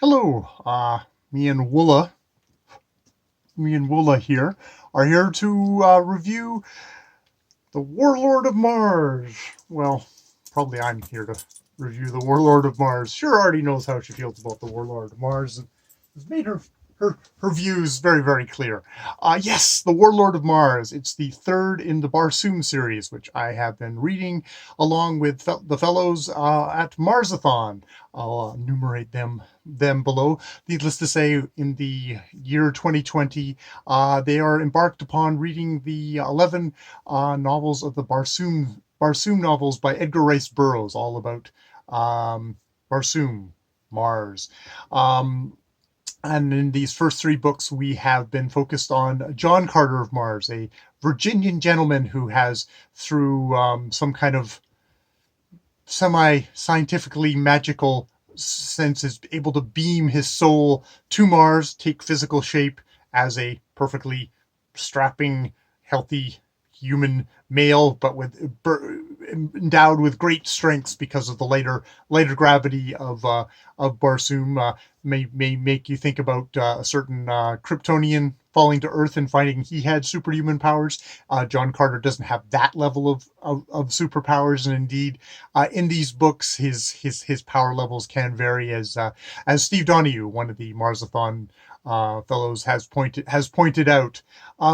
Hello, me and Woola, me and Woola here are here to review the Warlord of Mars. Well, probably I'm here to review the Warlord of Mars. Sure, already knows how she feels about the Warlord of Mars and has made her views very, very clear. Yes, the Warlord of Mars. It's the third in the Barsoom series, which I have been reading along with the fellows at Marsathon. I'll enumerate them below. Needless to say, in the year 2020, they are embarked upon reading the 11 novels of the Barsoom novels by Edgar Rice Burroughs, all about Barsoom, Mars. Um, and in these first three books, we have been focused on John Carter of Mars, a Virginian gentleman who has, through some kind of semi-scientifically magical sense, is able to beam his soul to Mars, take physical shape as a perfectly strapping, healthy human male, but endowed with great strengths because of the lighter gravity of Barsoom. May make you think about a certain Kryptonian falling to Earth and finding he had superhuman powers. John Carter doesn't have that level of superpowers, and indeed, in these books, his power levels can vary, as Steve Donahue, one of the Marsathon fellows, has pointed out.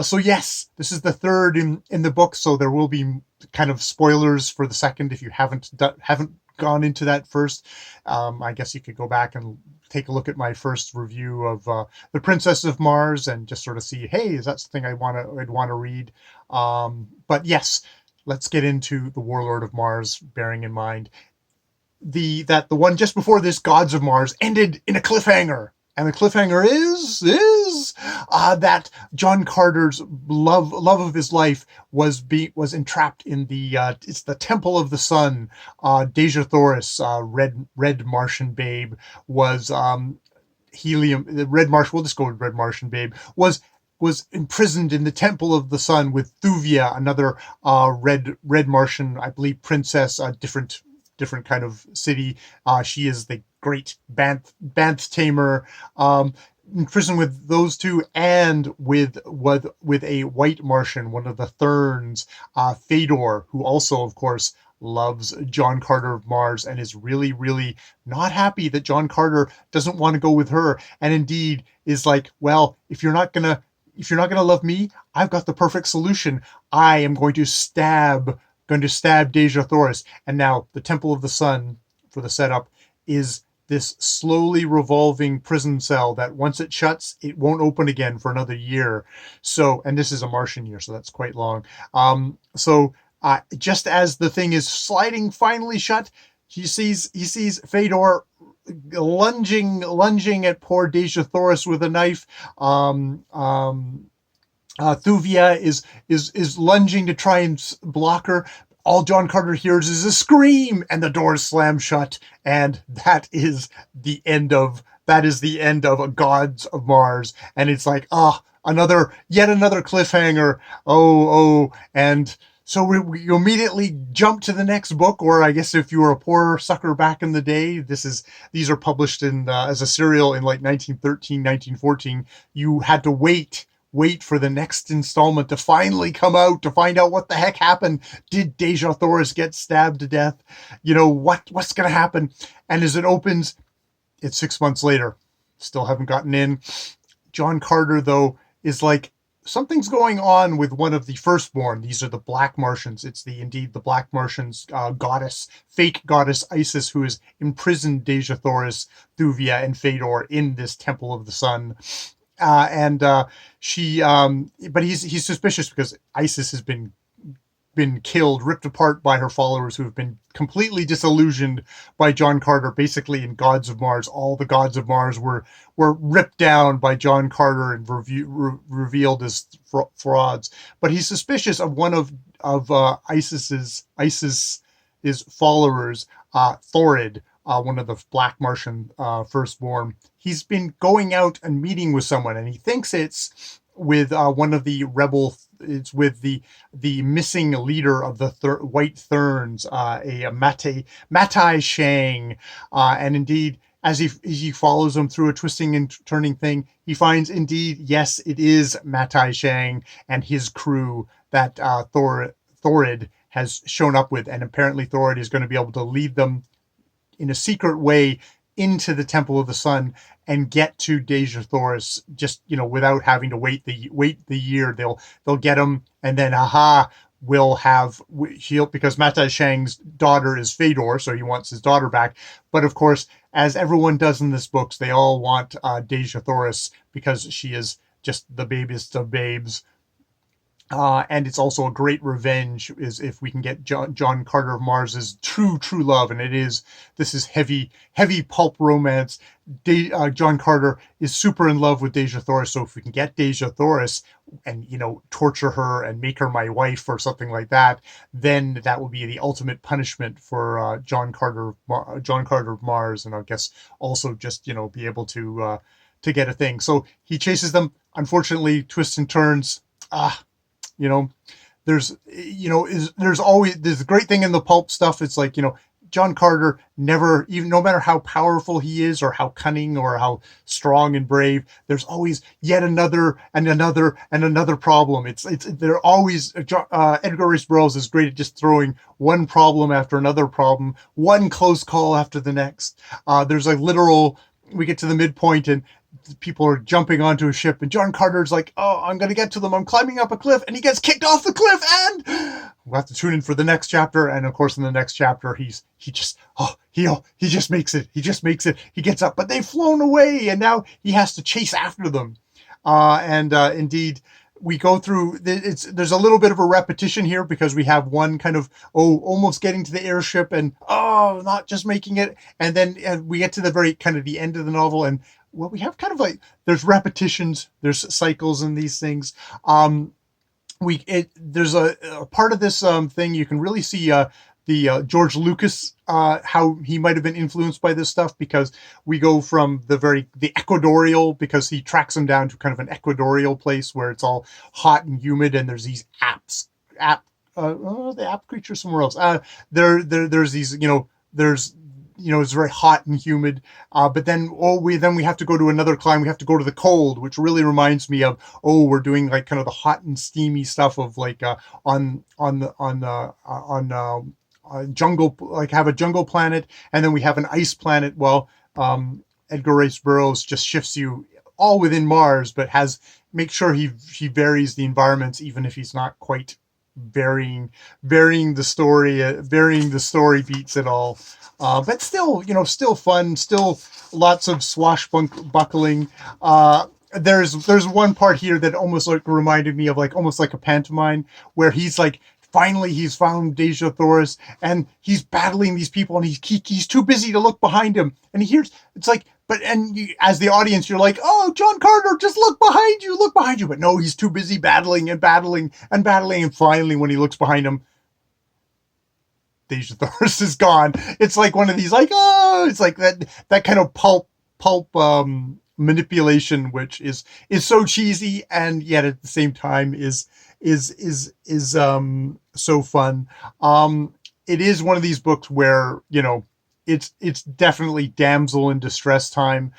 So yes, this is the third in the book, so there will be kind of spoilers for the second if you haven't gone into that first. I guess you could go back and take a look at my first review of the Princess of Mars and just sort of see, hey, is that something I'd want to read? But yes, let's get into the Warlord of Mars, bearing in mind that the one just before this, Gods of Mars, ended in a cliffhanger. And the cliffhanger is that John Carter's love of his life was entrapped in it's the Temple of the Sun. Deja Thoris, red Martian babe, was helium. The red Martian. We'll just go with red Martian babe. Was imprisoned in the Temple of the Sun with Thuvia, another red Martian, I believe, princess, different kind of city. She is the great Banth tamer. In prison with those two, and with a white Martian, one of the Therns, Fedor, who also, of course, loves John Carter of Mars and is really, really not happy that John Carter doesn't want to go with her, and indeed is like, well, if you're not gonna love me, I've got the perfect solution. I am going to stab Deja Thoris. And now the Temple of the Sun, for the setup, is this slowly revolving prison cell that once it shuts, it won't open again for another year. So, and this is a Martian year, so that's quite long. Just as the thing is sliding finally shut, he sees Fedor lunging at poor Deja Thoris with a knife. Thuvia is lunging to try and block her. All John Carter hears is a scream, and the doors slam shut, and that is the end of Gods of Mars. And it's like, yet another cliffhanger. And so we immediately jump to the next book, or I guess if you were a poor sucker back in the day, these are published in as a serial in like 1913, 1914. You had to wait for the next installment to finally come out to find out what the heck happened. Did Deja Thoris get stabbed to death? What's going to happen? And as it opens, it's 6 months later. Still haven't gotten in. John Carter, though, is like, something's going on with one of the firstborn. These are the Black Martians. It's indeed the Black Martians fake goddess Isis, who has imprisoned Deja Thoris, Thuvia, and Fedor in this Temple of the Sun. But he's suspicious because Isis has been killed, ripped apart by her followers, who have been completely disillusioned by John Carter. Basically, in Gods of Mars, all the Gods of Mars were ripped down by John Carter and revealed as frauds. But he's suspicious of one of Isis's followers, Thorid, one of the Black Martian firstborn. He's been going out and meeting with someone, and he thinks it's with one of the rebel. It's with the missing leader of the White Therns, a Matai Shang, and indeed, as he follows him through a twisting and turning thing, he finds indeed, yes, it is Matai Shang and his crew that Thorid has shown up with, and apparently Thorid is going to be able to lead them in a secret way into the Temple of the Sun and get to Dejah Thoris, just without having to wait the year. They'll get him, and then will have he'll, because Mata Shang's daughter is Fedor, so he wants his daughter back. But of course, as everyone does in this books, they all want Dejah Thoris because she is just the babiest of babes. And it's also a great revenge is if we can get John Carter of Mars's true love, and this is heavy pulp romance. John Carter is super in love with Dejah Thoris, so if we can get Dejah Thoris and torture her and make her my wife or something like that, then that will be the ultimate punishment for John Carter of Mars, and I guess also just be able to get a thing. So he chases them. Unfortunately, twists and turns. There's always this great thing in the pulp stuff. It's like, John Carter never, even no matter how powerful he is or how cunning or how strong and brave, there's always yet another and another and another problem. They're always, Edgar Rice Burroughs is great at just throwing one problem after another problem, one close call after the next. There's a literal, we get to the midpoint and people are jumping onto a ship, and John Carter's like, "Oh, I'm going to get to them. I'm climbing up a cliff," and he gets kicked off the cliff. And we'll have to tune in for the next chapter. And of course, in the next chapter, he just makes it. He just makes it. He gets up, but they've flown away, and now he has to chase after them. Indeed, we go through. There's a little bit of a repetition here because we have one kind of almost getting to the airship and not just making it, and then we get to the very kind of the end of the novel and. Well, we have kind of like there's repetitions, there's cycles in these things. There's a part of this thing you can really see the George Lucas how he might have been influenced by this stuff, because we go from the equatorial, because he tracks them down to kind of an equatorial place where it's all hot and humid, and there's these the app creatures somewhere else. There's these it's very hot and humid, but then we have to go to another climb. We have to go to the cold, which really reminds me of we're doing like kind of the hot and steamy stuff of like on jungle, like have a jungle planet, and then we have an ice planet. Well, Edgar Rice Burroughs just shifts you all within Mars, but make sure he varies the environments, even if he's not quite varying the story beats at all. But still, still fun, still lots of swashbuckling. There's one part here that almost like reminded me of almost like a pantomime where he's like, finally he's found Dejah Thoris and he's battling these people and he's too busy to look behind him. And he hears, it's like, as the audience, you're like, oh, John Carter, just look behind you. But no, he's too busy battling. And finally, when he looks behind him, Dejah Thoris is gone. It's like one of these, it's like that kind of pulp manipulation, which is so cheesy and yet at the same time is so fun. It is one of these books where it's definitely damsel in distress time.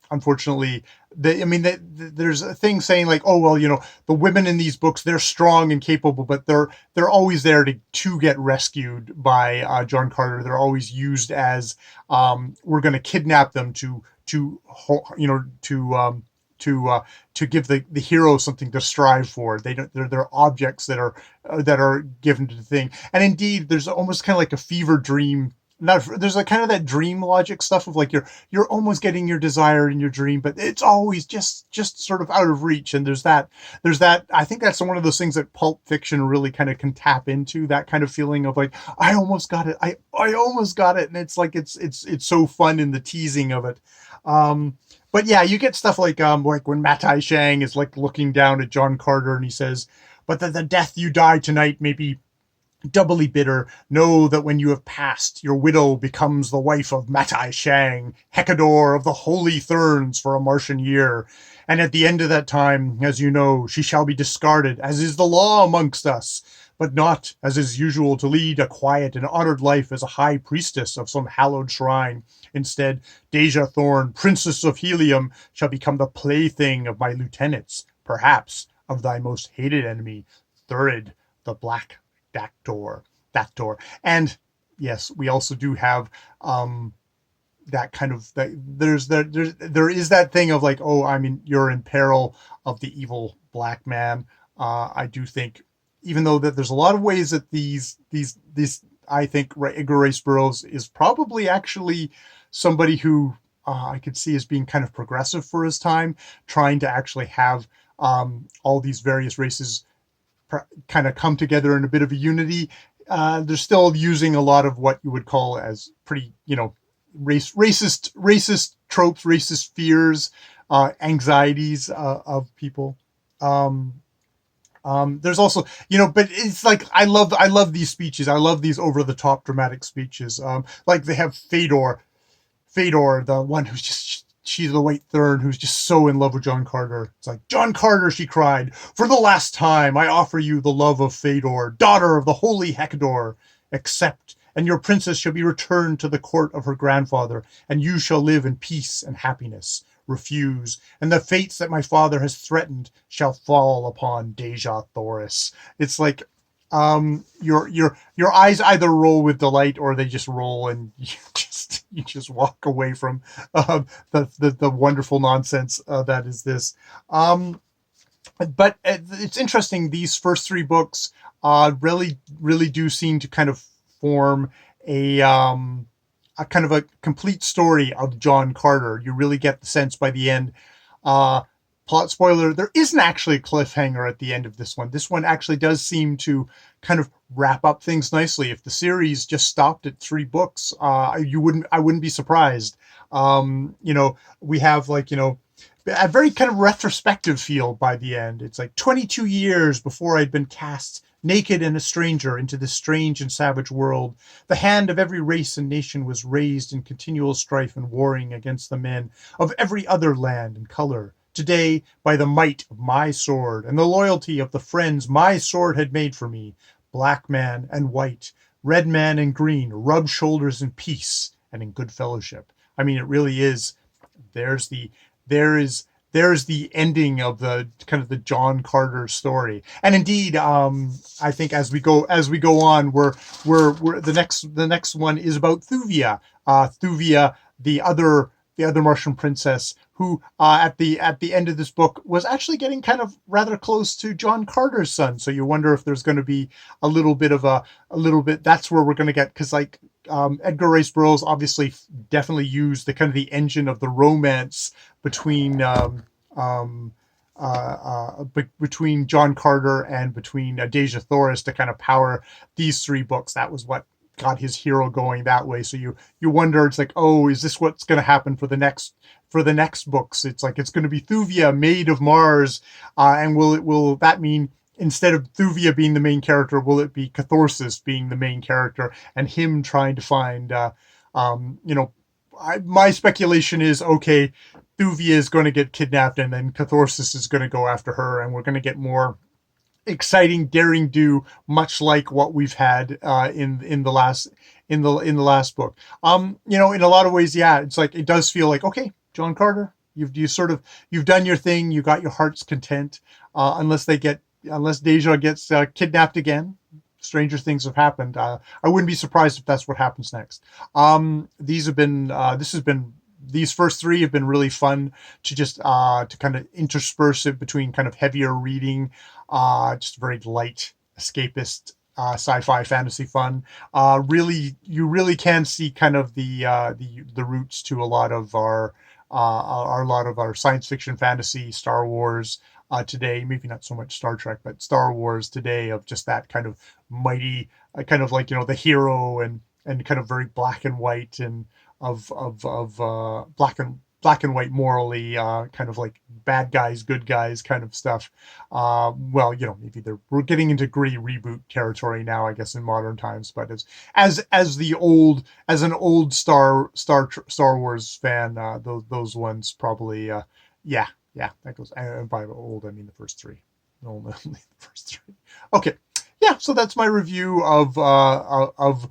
Unfortunately, there's a thing saying like, oh, well, the women in these books, they're strong and capable, but they're always there to get rescued by John Carter. They're always used as we're going to kidnap them to give the hero something to strive for. They're objects that are given to the thing. And indeed, there's almost kind of like a fever dream. There's like kind of that dream logic stuff of like you're almost getting your desire in your dream, but it's always just sort of out of reach. And there's that. I think that's one of those things that pulp fiction really kind of can tap into, that kind of feeling of like, I almost got it. I almost got it. And it's like it's so fun in the teasing of it. But yeah, you get stuff like when Matai Shang is like looking down at John Carter and he says, but the death you die tonight may be doubly bitter. Know that when you have passed, your widow becomes the wife of Matai Shang, Hecador of the Holy Therns for a Martian year. And at the end of that time, as you know, she shall be discarded, as is the law amongst us. but not, as is usual, to lead a quiet and honored life as a high priestess of some hallowed shrine. Instead, Deja Thorn, princess of Helium, shall become the plaything of my lieutenants, perhaps of thy most hated enemy, Thurid, the Black Dactor. Dactor. And yes, we also do have that kind of that there is that thing of like, oh, I mean, you're in peril of the evil black man. I do think, even though that there's a lot of ways that these I think Edgar Rice Burroughs is probably actually somebody who I could see as being kind of progressive for his time, trying to actually have all these various races kind of come together in a bit of a unity. They're still using a lot of what you would call as pretty, racist tropes, racist fears, anxieties of people. Um, there's also, but it's like I love these speeches. I love these over the top dramatic speeches. Like they have Fedor, the one who's just she's the White Thurn, who's just so in love with John Carter. It's like, John Carter, she cried, for the last time I offer you the love of Fedor, daughter of the holy Hector. Accept, and your princess shall be returned to the court of her grandfather, and you shall live in peace and happiness. Refuse, and the fates that my father has threatened shall fall upon Deja Thoris. It's like your eyes either roll with delight or they just roll and you just walk away from the wonderful nonsense that is this. But it's interesting. These first three books really do seem to kind of form a kind of a complete story of John Carter. You really get the sense by the end. Plot spoiler, there isn't actually a cliffhanger at the end of this one. This one actually does seem to kind of wrap up things nicely. If the series just stopped at three books, I wouldn't be surprised. We have a very kind of retrospective feel by the end. It's like 22 years before I'd been cast naked and a stranger into this strange and savage world. The hand of every race and nation was raised in continual strife and warring against the men of every other land and color. Today, by the might of my sword and the loyalty of the friends my sword had made for me, black man and white, red man and green, rub shoulders in peace and in good fellowship. I mean, it really is. There's the there's the ending of the kind of the John Carter story. And indeed, I think as we go on, we're the next one is about Thuvia. Thuvia, the other Martian princess, who at the end of this book was actually getting kind of rather close to John Carter's son. So you wonder if there's going to be a little bit. That's where we're going to get, because Edgar Rice Burroughs obviously definitely used the kind of the engine of the romance between between John Carter and between Deja Thoris to kind of power these three books. That was what got his hero going that way. So you wonder, it's like, oh, is this what's going to happen for the next books? It's like, it's going to be Thuvia, Maid of Mars, and will that mean, instead of Thuvia being the main character, will it be Catharsis being the main character and him trying to find, my speculation is, okay, Thuvia is going to get kidnapped and then Catharsis is going to go after her, and we're going to get more exciting daring do, much like what we've had in the last book. In a lot of ways, yeah, it's like, it does feel like, okay, John Carter, you've done your thing, you got your heart's content, unless Deja gets kidnapped again. Stranger things have happened. I wouldn't be surprised if that's what happens next. These first three have been really fun to just to kind of intersperse it between kind of heavier reading, just very light, escapist, sci-fi fantasy fun. You really can see kind of the roots to a lot of our science fiction, fantasy, Star Wars today. Maybe not so much Star Trek, but Star Wars today, of just that kind of mighty, kind of like, the hero and kind of very black and white, and of black and white morally, kind of like bad guys, good guys kind of stuff. Maybe we're getting into gritty reboot territory now, I guess, in modern times. But as an old Star Wars fan, those ones probably, that goes. And by old, I mean the first three. Only the first three. Okay. yeah, so that's my review of the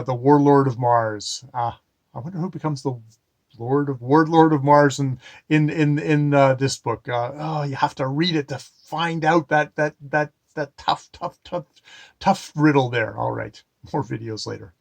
Warlord of Mars. I wonder who becomes the Warlord of Mars in this book. Oh, you have to read it to find out that tough riddle there. All right, more videos later.